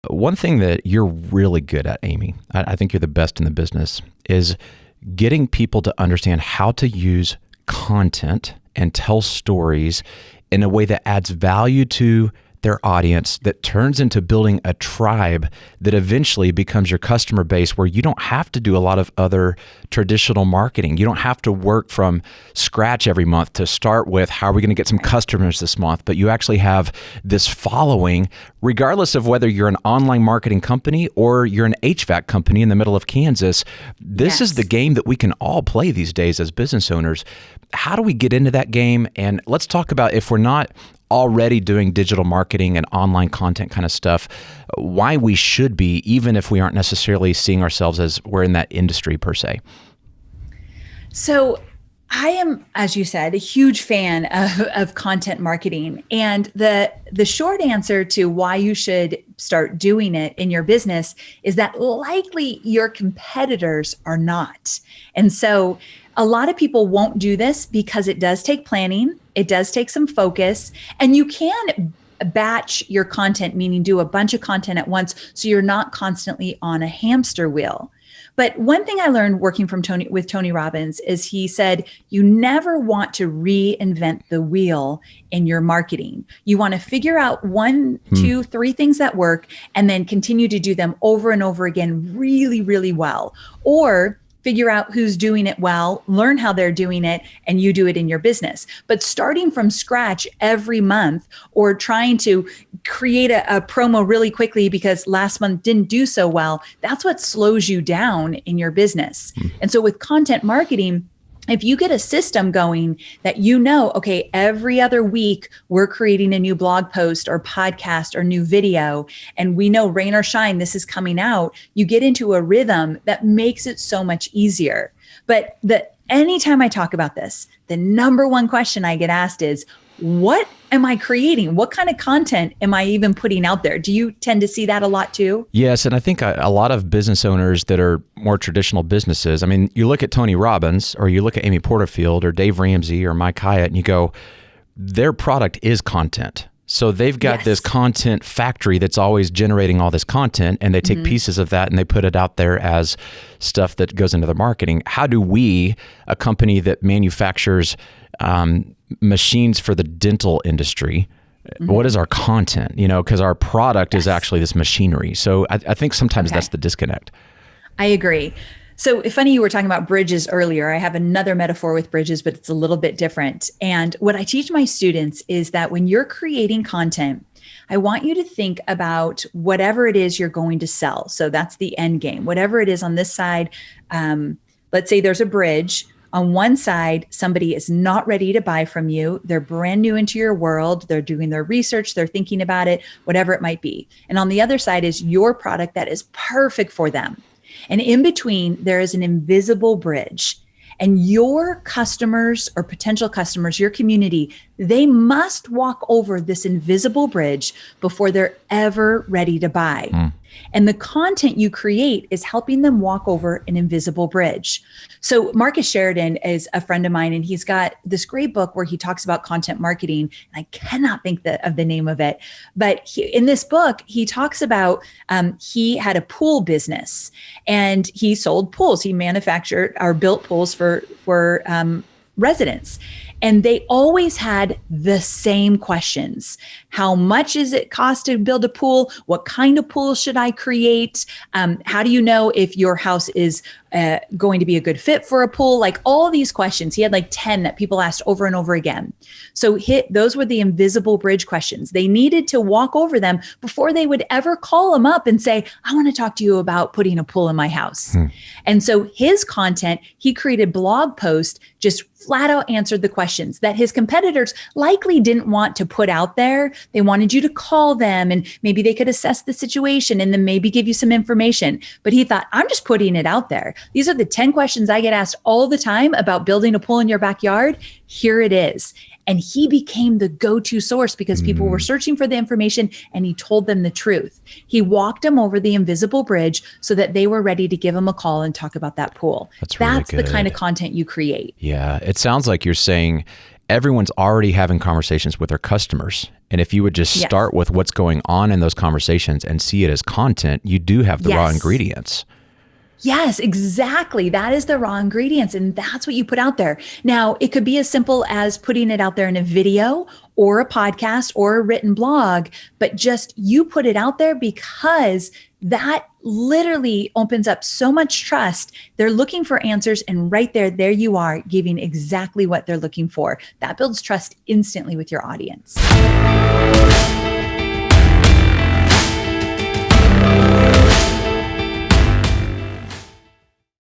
one thing that you're really good at, Amy, I think you're the best in the business, is getting people to understand how to use content and tell stories in a way that adds value to their audience, that turns into building a tribe that eventually becomes your customer base, where you don't have to do a lot of other traditional marketing. You don't have to work from scratch every month to start with, how are we going to get some customers this month? But you actually have this following, regardless of whether you're an online marketing company or you're an HVAC company in the middle of Kansas. This is the game that we can all play these days as business owners. How do we get into that game? And let's talk about, if we're not already doing digital marketing and online content kind of stuff, why we should be, even if we aren't necessarily seeing ourselves as we're in that industry per se. So I am, as you said, a huge fan of content marketing. And the short answer to why you should start doing it in your business is that likely your competitors are not. And so a lot of people won't do this because it does take planning. It does take some focus, and you can batch your content, meaning do a bunch of content at once so you're not constantly on a hamster wheel. But one thing I learned working with Tony Robbins is he said, you never want to reinvent the wheel in your marketing. You want to figure out 1, 2, 3 things that work and then continue to do them over and over again really, really well. Or figure out who's doing it well, learn how they're doing it, and you do it in your business. But starting from scratch every month, or trying to create a promo really quickly because last month didn't do so well, that's what slows you down in your business. And so with content marketing, if you get a system going that okay, every other week we're creating a new blog post or podcast or new video, and we know rain or shine, this is coming out, you get into a rhythm that makes it so much easier. But anytime I talk about this, the number one question I get asked is, what am I creating? What kind of content am I even putting out there? Do you tend to see that a lot too? Yes, and I think a lot of business owners that are more traditional businesses, I mean, you look at Tony Robbins, or you look at Amy Porterfield or Dave Ramsey or Mike Hyatt, and you go, their product is content. So they've got this content factory that's always generating all this content, and they take pieces of that and they put it out there as stuff that goes into their marketing. How do we, a company that manufactures machines for the dental industry, what is our content? Because our product is actually this machinery. So I think sometimes that's the disconnect. I agree. So funny, you were talking about bridges earlier. I have another metaphor with bridges, but it's a little bit different. And what I teach my students is that when you're creating content, I want you to think about whatever it is you're going to sell. So that's the end game. Whatever it is on this side, let's say there's a bridge. On one side, somebody is not ready to buy from you. They're brand new into your world. They're doing their research. They're thinking about it, whatever it might be. And on the other side is your product that is perfect for them. And in between, there is an invisible bridge. And your customers or potential customers, your community, they must walk over this invisible bridge before they're ever ready to buy. And the content you create is helping them walk over an invisible bridge. So Marcus Sheridan is a friend of mine, and he's got this great book where he talks about content marketing. And I cannot think of the name of it. But in this book, he talks about he had a pool business and he sold pools. He manufactured or built pools for residents. And they always had the same questions. How much is it cost to build a pool? What kind of pool should I create? How do you know if your house is going to be a good fit for a pool? Like all these questions. He had like 10 that people asked over and over again. So those were the invisible bridge questions. They needed to walk over them before they would ever call him up and say, I want to talk to you about putting a pool in my house. And so his content, he created blog posts, just flat out answered the questions that his competitors likely didn't want to put out there. They wanted you to call them and maybe they could assess the situation and then maybe give you some information. But he thought, I'm just putting it out there. These are the 10 questions I get asked all the time about building a pool in your backyard. Here it is. And he became the go-to source because people were searching for the information and he told them the truth. He walked them over the invisible bridge so that they were ready to give him a call and talk about that pool. That's the kind of content you create. Yeah. It sounds like you're saying everyone's already having conversations with their customers. And if you would just Yes. start with what's going on in those conversations and see it as content, you do have the raw Yes. ingredients. Yes, exactly. That is the raw ingredients. And that's what you put out there. Now, it could be as simple as putting it out there in a video or a podcast or a written blog, but just you put it out there because that literally opens up so much trust. They're looking for answers. And right there you are giving exactly what they're looking for. That builds trust instantly with your audience.